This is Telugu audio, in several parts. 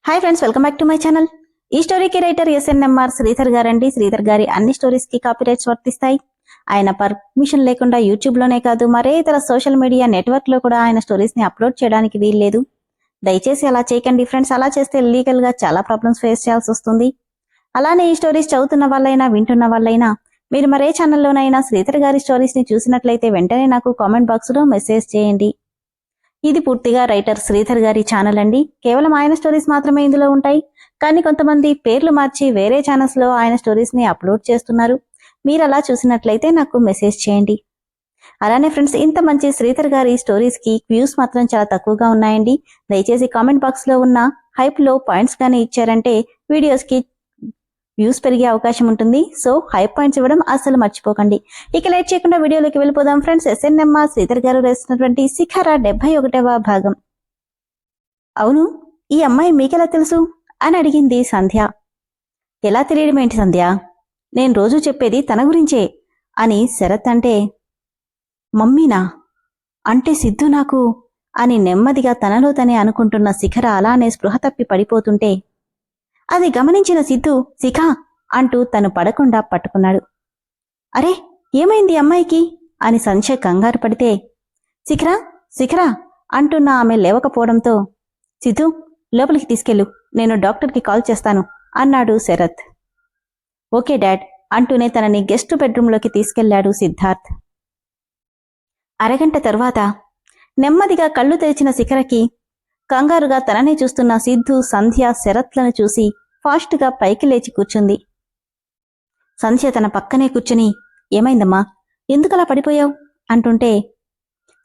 Hi friends, welcome back to my channel. ఈ స్టోరీకి రైటర్ ఎస్ఎన్ఎంఆర్ శ్రీధర్ గారండి. శ్రీధర్ గారి అన్ని స్టోరీస్ కి కాపీరైట్స్ వర్తిస్తాయి. ఆయన పర్మిషన్ లేకుండా యూట్యూబ్ లోనే కాదు మరే ఇతర సోషల్ మీడియా నెట్వర్క్ లో కూడా ఆయన స్టోరీస్ ని అప్లోడ్ చేయడానికి వీల్లేదు. దయచేసి అలా చేయకండి ఫ్రెండ్స్. అలా చేస్తే లీగల్ గా చాలా ప్రాబ్లమ్స్ ఫేస్ చేయాల్సి వస్తుంది. అలానే ఈ స్టోరీస్ చదువుతున్న వాళ్ళైనా వింటున్న వాళ్ళైనా మీరు మరే ఛానల్లోనైనా శ్రీధర్ గారి స్టోరీస్ ని చూసినట్లయితే వెంటనే నాకు కామెంట్ బాక్స్ లో మెసేజ్ చేయండి. ఇది పూర్తిగా రైటర్ శ్రీధర్ గారి ఛానల్ అండి. కేవలం ఆయన స్టోరీస్ మాత్రమే ఇందులో ఉంటాయి. కానీ కొంతమంది పేర్లు మార్చి వేరే ఛానల్స్ లో ఆయన స్టోరీస్ ని అప్లోడ్ చేస్తున్నారు. మీరు అలా చూసినట్లయితే నాకు మెసేజ్ చేయండి. అలానే ఫ్రెండ్స్, ఇంత మంచి శ్రీధర్ గారి స్టోరీస్ కి వ్యూస్ మాత్రం చాలా తక్కువగా ఉన్నాయండి. దయచేసి కామెంట్ బాక్స్ లో ఉన్న హైప్ లో పాయింట్స్ గానీ ఇచ్చారంటే వీడియోస్ కి వ్యూస్ పెరిగే అవకాశం ఉంటుంది. సో హై పాయింట్స్ ఇవ్వడం అస్సలు మర్చిపోకండి. ఇక లేట్ చేయకుండా వీడియోలోకి వెళ్ళిపోదాం ఫ్రెండ్స్. ఎస్ఎన్ఎంఆర్ శ్రీధర్ గారు రాసినటువంటి శిఖర 71వ భాగం. అవును, ఈ అమ్మాయి మీకెలా తెలుసు అని అడిగింది సంధ్య. ఎలా తెలియడమేంటి సంధ్య, నేను రోజూ చెప్పేది తన గురించే అని శరత్ అంటే, మమ్మీనా అంటే సిద్ధు నాకు అని నెమ్మదిగా తనలో తనే అనుకుంటున్న శిఖర అలానే స్పృహ తప్పి పడిపోతుంటే అది గమనించిన సిద్ధు శిఖ అంటూ తను పడకుండా పట్టుకున్నాడు. అరే, ఏమైంది అమ్మాయికి అని సంధ్య కంగారు పడితే, శిఖరా శిఖరా అంటున్న ఆమె లేవకపోవడంతో, సిద్ధు లోపలికి తీసుకెళ్ళు, నేను డాక్టర్కి కాల్ చేస్తాను అన్నాడు శరత్. ఓకే డాడ్ అంటూనే తనని గెస్ట్ బెడ్రూంలోకి తీసుకెళ్లాడు సిద్ధార్థ్. అరగంట తరువాత నెమ్మదిగా కళ్ళు తెరిచిన శిఖరకి కంగారుగా తననే చూస్తున్న సిద్ధు, సంధ్య, శరత్లను చూసి ఫాస్ట్గా పైకి లేచి కూర్చుంది. సంధ్య తన పక్కనే కూర్చుని, ఏమైందమ్మా, ఎందుకలా పడిపోయావు అంటుంటే,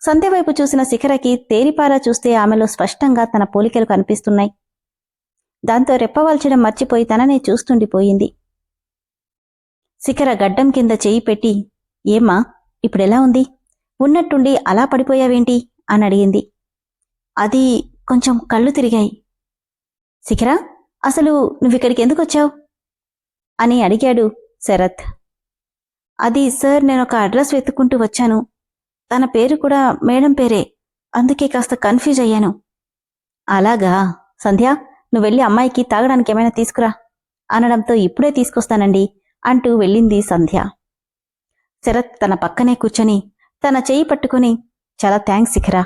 సంధ్య వైపు చూసిన శిఖరకి తేరిపారా చూస్తే ఆమెలో స్పష్టంగా తన పోలికలు కనిపిస్తున్నాయి. దాంతో రెప్పవాల్చడం మర్చిపోయి తననే చూస్తుండిపోయింది. శిఖర గడ్డం కింద చెయ్యి పెట్టి, ఏమ్మా ఇప్పుడెలా ఉంది, ఉన్నట్టుండి అలా పడిపోయావేంటి అని అడిగింది. అది కొంచెం కళ్ళు తిరిగాయి. శిఖర, అసలు నువ్విక్కడికి ఎందుకొచ్చావు అని అడిగాడు శరత్. అది సార్, నేనొక అడ్రస్ వెతుక్కుంటూ వచ్చాను. తన పేరు కూడా మేడం పేరే, అందుకే కాస్త కన్ఫ్యూజ్ అయ్యాను. అలాగా సంధ్య, నువ్వెళ్ళి అమ్మాయికి తాగడానికి ఏమైనా తీసుకురా అనడంతో, ఇప్పుడే తీసుకొస్తానండి అంటూ వెళ్ళింది సంధ్య. శరత్ తన పక్కనే కూర్చొని తన చెయ్యి పట్టుకుని, చాలా థ్యాంక్స్ శిఖర,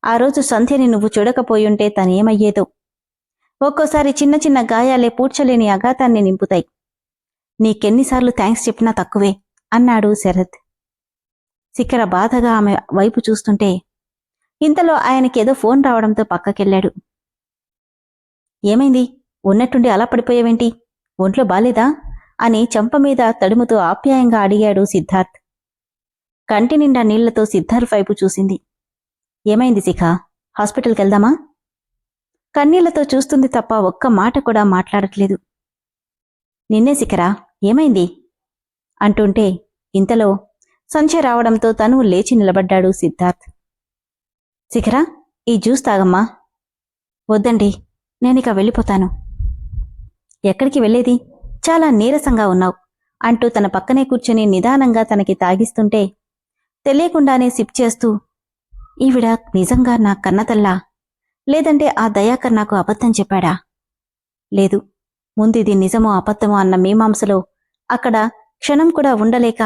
ఆ రోజు సంధ్యని నువ్వు చూడకపోయుంటే తనేమయ్యేదో. ఒక్కోసారి చిన్న చిన్న గాయాలే పూడ్చలేని అఘాతాన్ని నింపుతాయి. నీకెన్నిసార్లు థ్యాంక్స్ చెప్పినా తక్కువే అన్నాడు శరత్. శిఖర బాధగా ఆమె వైపు చూస్తుంటే ఇంతలో ఆయనకేదో ఫోన్ రావడంతో పక్కకెళ్లాడు. ఏమైంది, ఉన్నట్టుండి అలా పడిపోయావేంటి, ఒంట్లో బాలేదా అని చెంపమీద తడుముతూ ఆప్యాయంగా అడిగాడు సిద్ధార్థ్. కంటి నిండా నీళ్లతో సిద్ధార్థ్ వైపు చూసింది. ఏమైంది శిఖ, హాస్పిటల్కెళ్దామా? కన్నీళ్లతో చూస్తుంది తప్ప ఒక్క మాట కూడా మాట్లాడట్లేదు. నిన్నే శిఖరా, ఏమైంది అంటుంటే ఇంతలో సంధ్య రావడంతో తను లేచి నిలబడ్డాడు సిద్ధార్థ్. శిఖరా, ఈ జ్యూస్ తాగమ్మా. వద్దండి, నేనిక వెళ్ళిపోతాను. ఎక్కడికి వెళ్ళేది, చాలా నీరసంగా ఉన్నావు అంటూ తన పక్కనే కూర్చుని నిదానంగా తనకి తాగిస్తుంటే తెలియకుండానే సిప్ చేస్తూ, ఈవిడ నిజంగా నా కన్నతల్లా, లేదంటే ఆ దయాకర్ నాకు అబద్ధం చెప్పాడా? లేదు, ముందిది నిజమో అబద్ధమో అన్న మీమాంసలో అక్కడ క్షణం కూడా ఉండలేక,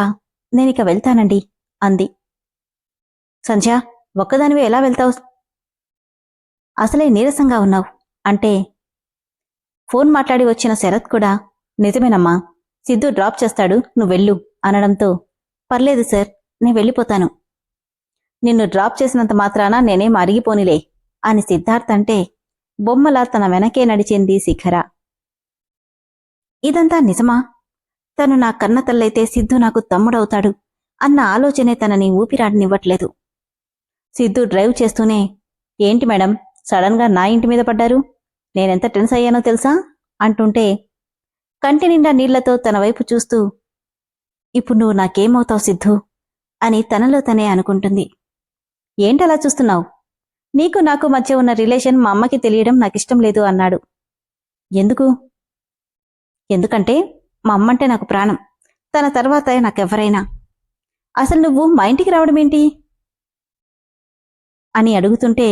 నేనిక వెళ్తానండి అంది. సంధ్య, ఒక్కదానివే ఎలా వెళ్తావు, అసలే నీరసంగా ఉన్నావు అంటే ఫోన్ మాట్లాడి వచ్చిన శరత్ కూడా, నిజమేనమ్మా, సిద్ధు డ్రాప్ చేస్తాడు, నువ్వెళ్ళు అనడంతో, పర్లేదు సార్, నేను వెళ్ళిపోతాను. నిన్ను డ్రాప్ చేసినంత మాత్రాన నేనేం అరిగిపోనిలే అని సిద్ధార్థ్ అంటే బొమ్మలా తన వెనకే నడిచింది శిఖర. ఇదంతా నిజమా? తను నా కన్నతల్లైతే సిద్ధు నాకు తమ్ముడవుతాడు అన్న ఆలోచనే తనని ఊపిరాడనివ్వట్లేదు. సిద్ధు డ్రైవ్ చేస్తూనే, ఏంటి మేడం, సడన్ గా నా ఇంటి మీద పడ్డారు, నేనెంత టెన్స్ అయ్యానో తెలుసా అంటుంటే కంటి నిండా నీళ్లతో తన వైపు చూస్తూ, ఇప్పుడు నువ్వు నాకేమవుతావు సిద్ధు అని తనలో తనే అనుకుంటుంది. ఏంటలా చూస్తున్నావు, నీకు నాకు మధ్య ఉన్న రిలేషన్ మా అమ్మకి తెలియడం నాకిష్టం లేదు అన్నాడు. ఎందుకు? ఎందుకంటే మా అమ్మంటే నాకు ప్రాణం, తన తర్వాత నాకెవ్వరైనా. అసలు నువ్వు మా ఇంటికి రావడమేంటి అని అడుగుతుంటే,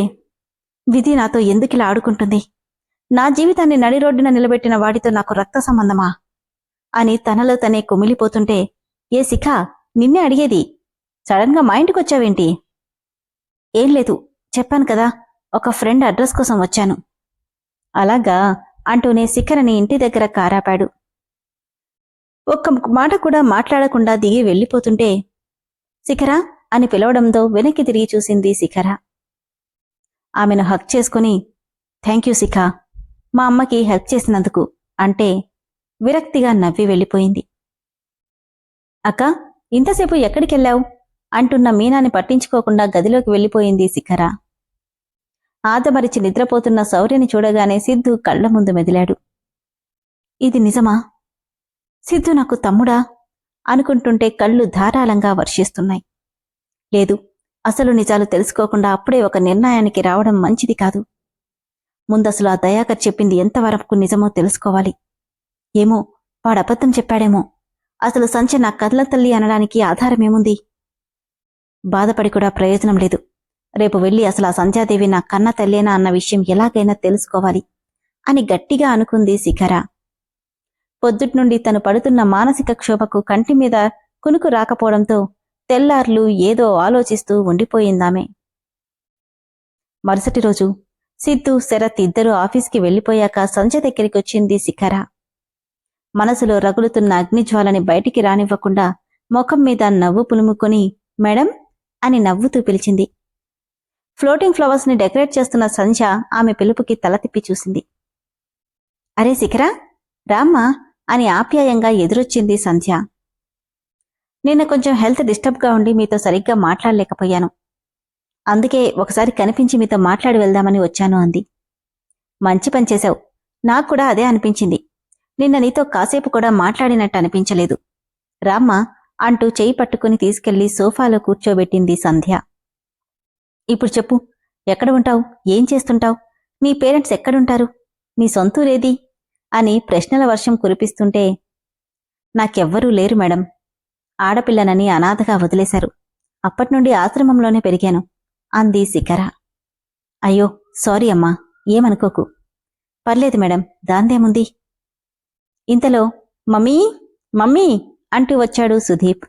విధి నాతో ఎందుకిలా ఆడుకుంటుంది, నా జీవితాన్ని నడి రోడ్డున నిలబెట్టిన వాడితో నాకు రక్త సంబంధమా అని తనలో తనే కుమిలిపోతుంటే, ఏ శిఖ, నిన్నే అడిగేది, సడన్గా మా ఇంటికొచ్చావేంటి? ఏం లేదు, చెప్పాను కదా, ఒక ఫ్రెండ్ అడ్రస్ కోసం వచ్చాను. అలాగా అంటూనే శిఖరని ఇంటి దగ్గర కారాపాడు. ఒక్క మాట కూడా మాట్లాడకుండా దిగి వెళ్ళిపోతుంటే, శిఖర అని పిలవడంతో వెనక్కి తిరిగి చూసింది శిఖర. ఆమెను హక్ చేసుకుని, థ్యాంక్యూ శిఖ, మా అమ్మకి హెల్ప్ చేసినందుకు అంటే విరక్తిగా నవ్వి వెళ్ళిపోయింది. అక్క, ఇంతసేపు ఎక్కడికెళ్ళావు అంటున్న మీనాని పట్టించుకోకుండా గదిలోకి వెళ్ళిపోయింది శిఖర. ఆదమరిచి నిద్రపోతున్న శౌర్యని చూడగానే సిద్ధు కళ్ల ముందు మెదిలాడు. ఇది నిజమా? సిద్ధు నాకు తమ్ముడా అనుకుంటుంటే కళ్ళు ధారాళంగా వర్షిస్తున్నాయి. లేదు, అసలు నిజాలు తెలుసుకోకుండా అప్పుడే ఒక నిర్ణయానికి రావడం మంచిది కాదు. ముందసలు ఆ దయాకర్ చెప్పింది ఎంతవరకు నిజమో తెలుసుకోవాలి. ఏమో, వాడబద్ధం చెప్పాడేమో. అసలు సంచ నా కదల తల్లి అనడానికి ఆధారమేముంది? బాధపడి కూడా ప్రయోజనం లేదు. రేపు వెళ్ళి అసలు ఆ సంధ్యాదేవి నా కన్న తల్లేనా అన్న విషయం ఎలాగైనా తెలుసుకోవాలి అని గట్టిగా అనుకుంది శిఖర. పొద్దుట్నుండి తను పడుతున్న మానసిక క్షోభకు కంటిమీద కునుకు రాకపోవడంతో తెల్లార్లు ఏదో ఆలోచిస్తూ ఉండిపోయిందామె. మరుసటి రోజు సిద్ధు, శరత్ ఇద్దరూ ఆఫీస్కి వెళ్లిపోయాక సంధ్య దగ్గరికొచ్చింది శిఖర. మనసులో రగులుతున్న అగ్నిజ్వాలని బయటికి రానివ్వకుండా ముఖం మీద నవ్వు పులుముకొని మేడం అని నవ్వుతూ పిలిచింది. ఫ్లోటింగ్ ఫ్లవర్స్ ని డెకరేట్ చేస్తున్న సంధ్య ఆమె పిలుపుకి తల తిప్పి చూసింది. అరే శిఖర, రామ్మా అని ఆప్యాయంగా ఎదురొచ్చింది సంధ్య. నిన్న కొంచెం హెల్త్ డిస్టర్బ్గా ఉండి మీతో సరిగ్గా మాట్లాడలేకపోయాను. అందుకే ఒకసారి కనిపించి మీతో మాట్లాడి వెళ్దామని వచ్చాను అంది. మంచి పని చేశావు, నాకు కూడా అదే అనిపించింది. నిన్న నీతో కాసేపు కూడా మాట్లాడినట్టు అనిపించలేదు. రామ్మా అంటూ చేయి పట్టుకుని తీసుకెళ్లి సోఫాలో కూర్చోబెట్టింది సంధ్య. ఇప్పుడు చెప్పు, ఎక్కడ ఉంటావు, ఏం చేస్తుంటావు, నీ పేరెంట్స్ ఎక్కడుంటారు, నీ సొంతూరేది అని ప్రశ్నల వర్షం కురిపిస్తుంటే, నాకెవ్వరూ లేరు మేడం. ఆడపిల్లనని అనాథగా వదిలేశారు. అప్పట్నుండి ఆశ్రమంలోనే పెరిగాను అంది శిఖర. అయ్యో సారీ అమ్మా, ఏమనుకోకు. పర్లేదు మేడం, దాందేముంది. ఇంతలో మమ్మీ మమ్మీ అంటూ వచ్చాడు సుదీప్.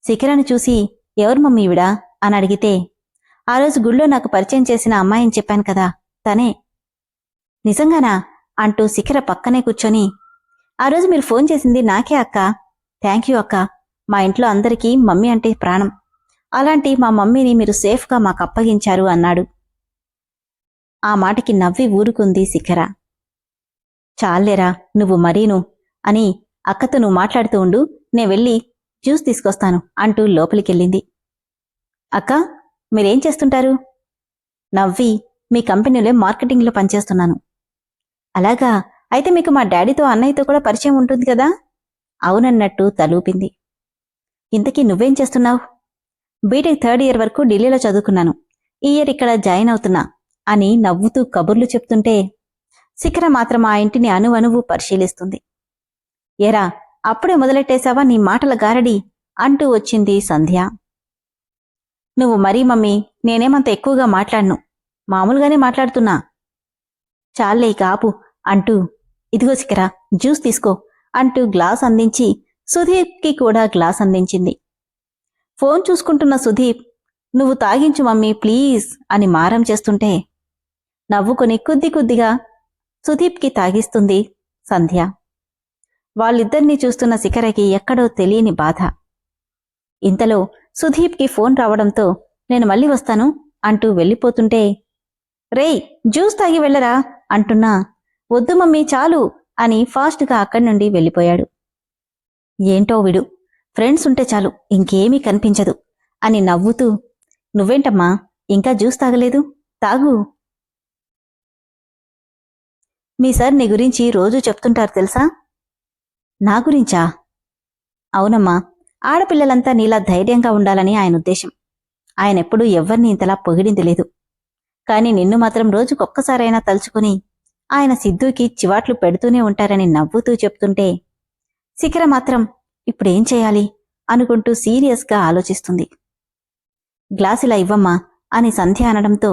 శిఖరను చూసి ఎవరు మమ్మీవిడా అని అడిగితే, ఆ రోజు గుళ్ళో నాకు పరిచయం చేసిన అమ్మాయిని చెప్పాను కదా, తనే. నిజంగానా అంటూ శిఖర పక్కనే కూర్చొని, ఆ రోజు మీరు ఫోన్ చేసింది నాకే అక్క. థ్యాంక్యూ అక్క, మా ఇంట్లో అందరికీ మమ్మీ అంటే ప్రాణం. అలాంటి మా మమ్మీని మీరు సేఫ్గా మాకు అప్పగించారు అన్నాడు. ఆ మాటకి నవ్వి ఊరుకుంది శిఖర. చాలేరా నువ్వు మరీను అని అక్కతో నువ్వు మాట్లాడుతూ ఉండు, నే వెళ్ళి జ్యూస్ తీసుకొస్తాను అంటూ లోపలికెళ్ళింది. అక్క, మీరేం చేస్తుంటారు? నవ్వి, మీ కంపెనీలో మార్కెటింగ్లో పనిచేస్తున్నాను. అలాగా, అయితే మీకు మా డాడీతో అన్నయ్యతో కూడా పరిచయం ఉంటుంది కదా? అవునన్నట్టు తలూపింది. ఇంతకీ నువ్వేం చేస్తున్నావు? బీటెక్ 3rd ఇయర్ వరకు ఢిల్లీలో చదువుకున్నాను. ఈ ఇయర్ ఇక్కడ జాయిన్ అవుతున్నా అని నవ్వుతూ కబుర్లు చెప్తుంటే, శిఖర మాత్రం ఆ ఇంటిని అణువణువు పరిశీలిస్తుంది. ఏరా, అప్పుడే మొదలెట్టేశావా నీ మాటల గారడి అంటూ వచ్చింది సంధ్య. నువ్వు మరీ మమ్మీ, నేనేమంత ఎక్కువగా మాట్లాడను, మామూలుగానే మాట్లాడుతున్నా. చాలే కాపు అంటూ, ఇదిగో శిఖర, జ్యూస్ తీసుకో అంటూ గ్లాస్ అందించి సుదీప్కి కూడా గ్లాస్ అందించింది. ఫోన్ చూసుకుంటున్న సుదీప్, నువ్వు తాగించు మమ్మీ ప్లీజ్ అని మారం చేస్తుంటే, నవ్వుకొని కొద్దిగా సుదీప్కి తాగిస్తుంది సంధ్య. వాళ్ళిద్దరినీ చూస్తున్న శిఖరకి ఎక్కడో తెలియని బాధ. ఇంతలో సుదీప్కి ఫోన్ రావడంతో, నేను మళ్ళీ వస్తాను అంటూ వెళ్ళిపోతుంటే, రేయ్ జ్యూస్ తాగి వెళ్ళరా అంటున్నా, వద్దు మమ్మీ చాలు అని ఫాస్ట్గా అక్కడి నుండి వెళ్ళిపోయాడు. ఏంటో విడు, ఫ్రెండ్స్ ఉంటే చాలు ఇంకేమీ కనిపించదు అని నవ్వుతూ, నువ్వేంటమ్మా ఇంకా జ్యూస్ తాగలేదు, తాగు. మీ సార్ నీ గురించి రోజూ చెప్తుంటారు తెలుసా? నా గురించా? అవునమ్మా, ఆడపిల్లలంతా నీలా ధైర్యంగా ఉండాలని ఆయన ఉద్దేశం. ఆయనెప్పుడూ ఎవ్వరినీ ఇంతలా పొగిడింది లేదు. కాని నిన్ను మాత్రం రోజుకొక్కసారైనా తలుచుకుని ఆయన సిద్ధుకి చివాట్లు పెడుతూనే ఉంటారని నవ్వుతూ చెప్తుంటే, శిఖర మాత్రం ఇప్పుడేం చేయాలి అనుకుంటూ సీరియస్గా ఆలోచిస్తుంది. గ్లాసిలా ఇవ్వమ్మా అని సంధ్య అనడంతో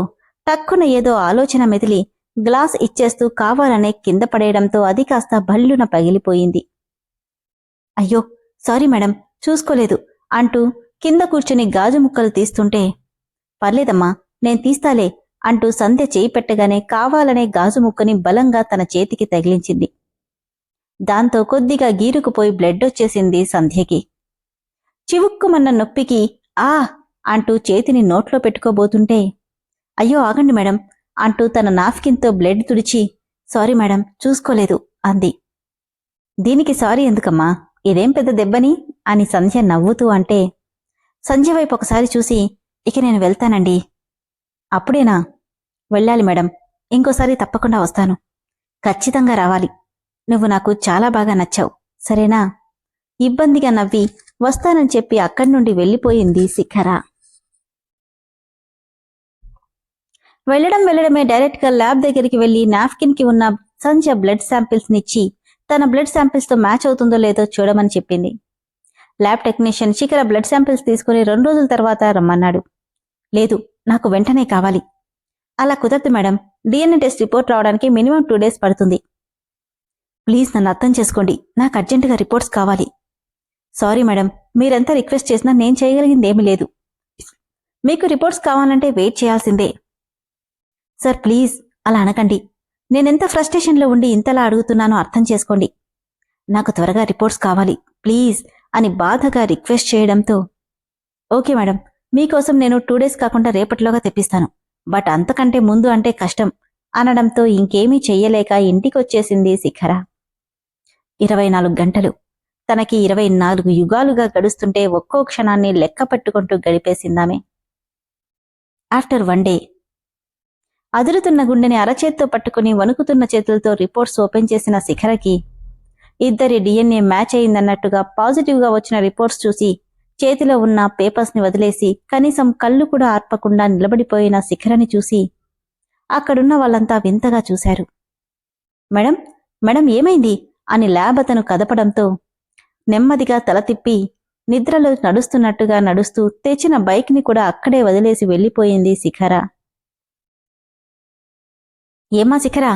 టక్కున ఏదో ఆలోచన మెదిలి గ్లాస్ ఇచ్చేస్తూ కావాలనే కింద పడేయడంతో అది కాస్త భళ్ళున పగిలిపోయింది. అయ్యో సారీ మేడం, చూసుకోలేదు అంటూ కింద కూర్చుని గాజు ముక్కలు తీస్తుంటే, పర్లేదమ్మా నేను తీస్తాలే అంటూ సంధ్య చేయి పెట్టగానే కావాలనే గాజు ముక్కని బలంగా తన చేతికి తగిలించింది. దాంతో కొద్దిగా గీరుకుపోయి బ్లడ్ వచ్చేసింది సంధ్యకి. చివుక్కుమన్న నొప్పికి ఆ అంటూ చేతిని నోట్లో పెట్టుకోబోతుంటే, అయ్యో ఆగండి మేడం అంటూ తన నాఫ్కిన్తో బ్లడ్ తుడిచి, సారీ మేడం చూసుకోలేదు అంది. దీనికి సారీ ఎందుకమ్మా, ఇదేం పెద్ద దెబ్బని అని సంధ్య నవ్వుతూ అంటే, సంధ్య వైపు ఒకసారి చూసి, ఇక నేను వెళ్తానండి. అప్పుడేనా? వెళ్ళాలి మేడం, ఇంకోసారి తప్పకుండా వస్తాను. ఖచ్చితంగా రావాలి. నువ్వు నాకు చాలా బాగా నచ్చావు, సరేనా? ఇబ్బందిగా నవ్వి వస్తానని చెప్పి అక్కడి నుండి వెళ్ళిపోయింది శిఖర. వెళ్లడమే డైరెక్ట్గా ల్యాబ్ దగ్గరికి వెళ్లి నాప్కిన్ కి ఉన్న సంధ్య బ్లడ్ శాంపిల్స్ నిచ్చి తన బ్లడ్ శాంపిల్స్ తో మ్యాచ్ అవుతుందో లేదో చూడమని చెప్పింది. ల్యాబ్ టెక్నీషియన్ శిఖర బ్లడ్ శాంపిల్స్ తీసుకుని 2 రోజుల తర్వాత రమ్మన్నాడు. లేదు, నాకు వెంటనే కావాలి. అలా కుదరదు మేడం, డిఎన్ఏ టెస్ట్ రిపోర్ట్ రావడానికి మినిమం 2 days పడుతుంది. ప్లీజ్ నన్ను అర్థం చేసుకోండి, నాకు అర్జెంటుగా రిపోర్ట్స్ కావాలి. సారీ మేడం, మీరెంత రిక్వెస్ట్ చేసినా నేను చేయగలిగిందేమీ లేదు. మీకు రిపోర్ట్స్ కావాలంటే వెయిట్ చేయాల్సిందే. సార్ ప్లీజ్ అలా అనకండి, నేనెంత ఫ్రస్ట్రేషన్లో ఉండి ఇంతలా అడుగుతున్నానో అర్థం చేసుకోండి. నాకు త్వరగా రిపోర్ట్స్ కావాలి ప్లీజ్ అని బాధగా రిక్వెస్ట్ చేయడంతో, ఓకే మేడం, మీకోసం నేను 2 days కాకుండా రేపటిలోగా తెప్పిస్తాను. బట్ అంతకంటే ముందు అంటే కష్టం అనడంతో ఇంకేమీ చెయ్యలేక ఇంటికొచ్చేసింది శిఖర. 24 గంటలు తనకి 24 యుగాలుగా గడుస్తుంటే ఒక్కో క్షణాన్ని లెక్క పట్టుకుంటూ గడిపేసిందామె. ఆఫ్టర్ 1 day అదురుతున్న గుండెని అరచేత్తో పట్టుకుని వణుకుతున్న చేతులతో రిపోర్ట్స్ ఓపెన్ చేసిన శిఖరకి ఇద్దరి డిఎన్ఏ మ్యాచ్ అయిందన్నట్టుగా పాజిటివ్గా వచ్చిన రిపోర్ట్స్ చూసి చేతిలో ఉన్న పేపర్స్ని వదిలేసి కనీసం కళ్ళు కూడా ఆర్పకుండా నిలబడిపోయిన శిఖరని చూసి అక్కడున్న వాళ్ళంతా వింతగా చూశారు. మేడం మేడం ఏమైంది అని ల్యాబ్ అతను కదపడంతో నెమ్మదిగా తల తిప్పి నిద్రలో నడుస్తున్నట్టుగా నడుస్తూ తెచ్చిన బైక్ని కూడా అక్కడే వదిలేసి వెళ్ళిపోయింది శిఖర. ఏమా శిఖర,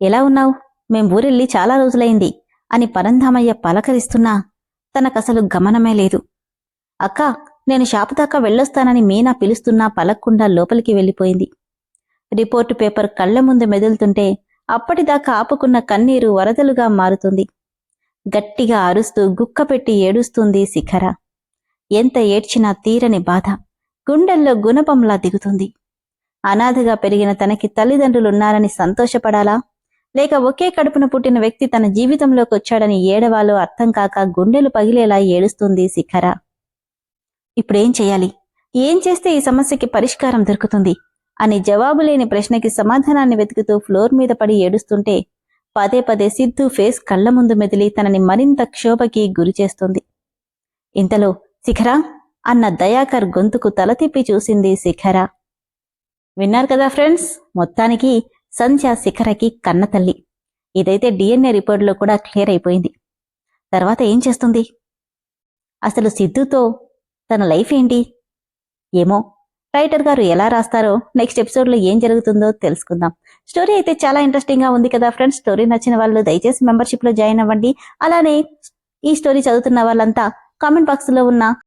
ఎలా ఉన్నావు? మేం ఊరెళ్ళి చాలా రోజులైంది అని పరంధామయ్య పలకరిస్తున్నా తనకసలు గమనమే లేదు. అక్కా, నేను షాపు దాకా వెళ్ళొస్తానని మీనా పిలుస్తున్నా పలక్కుండా లోపలికి వెళ్ళిపోయింది. రిపోర్టు పేపర్ కళ్ల ముందు మెదులుతుంటే అప్పటిదాకా ఆపుకున్న కన్నీరు వరదలుగా మారుతుంది. గట్టిగా అరుస్తూ గుక్కపెట్టి ఏడుస్తుంది శిఖర. ఎంత ఏడ్చినా తీరని బాధ గుండెల్లో గుణపంలా దిగుతుంది. అనాథగా పెరిగిన తనకి తల్లిదండ్రులున్నారని సంతోషపడాలా, లేక ఒకే కడుపున పుట్టిన వ్యక్తి తన జీవితంలోకి వచ్చాడని ఏడవాలో అర్థం కాక గుండెలు పగిలేలా ఏడుస్తుంది శిఖర. ఇప్పుడేం చెయ్యాలి, ఏం చేస్తే ఈ సమస్యకి పరిష్కారం దొరుకుతుంది అని జవాబులేని ప్రశ్నకి సమాధానాన్ని వెతుకుతూ ఫ్లోర్ మీద పడి ఏడుస్తుంటే పదే పదే సిద్ధు ఫేస్ కళ్ల ముందు మెదిలి తనని మరింత క్షోభకి గురిచేస్తుంది. ఇంతలో శిఖర అన్న దయాకర్ గొంతుకు తల తిప్పి చూసింది శిఖర. విన్నారు కదా ఫ్రెండ్స్, మొత్తానికి సంధ్య శిఖరకి కన్నతల్లి. ఇదైతే డిఎన్ఏ రిపోర్టులో కూడా క్లియర్ అయిపోయింది. తర్వాత ఏం చేస్తుంది? అసలు సిద్ధుతో తన లైఫ్ ఏంటి? ఏమో, రైటర్ గారు ఎలా రాస్తారో నెక్స్ట్ ఎపిసోడ్లో ఏం జరుగుతుందో తెలుసుకుందాం. స్టోరీ అయితే చాలా ఇంట్రెస్టింగ్గా ఉంది కదా ఫ్రెండ్స్. స్టోరీ నచ్చిన వాళ్ళు దయచేసి మెంబర్షిప్లో జాయిన్ అవ్వండి. అలానే ఈ స్టోరీ చదువుతున్న వాళ్ళంతా కామెంట్ బాక్స్లో ఉన్న